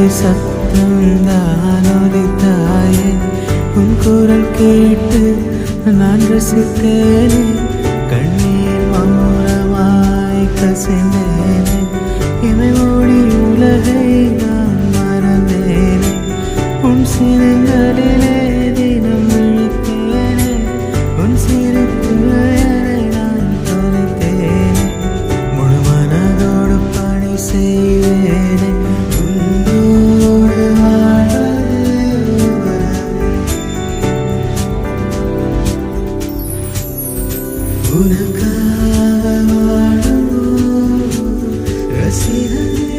மழை சத்தம்தான் ஒலித்தாயே, உன் குரல் கேட்டு நான் ரசித்தேனே, கண்ணீர் மௌனமாய் கசிந்தேனே, இமை மூடி உலகை நான் மறந்தேனே, உன் சினங்களிலே தினம் விழித்தேனே, உன் சிரிப்புகளை நான் தொலைத்தேனே, முழு மனதோடு பணி செய்வேனே, உன்னோடு வாழ்வது உனக்காக வாழும் ரசிகனே.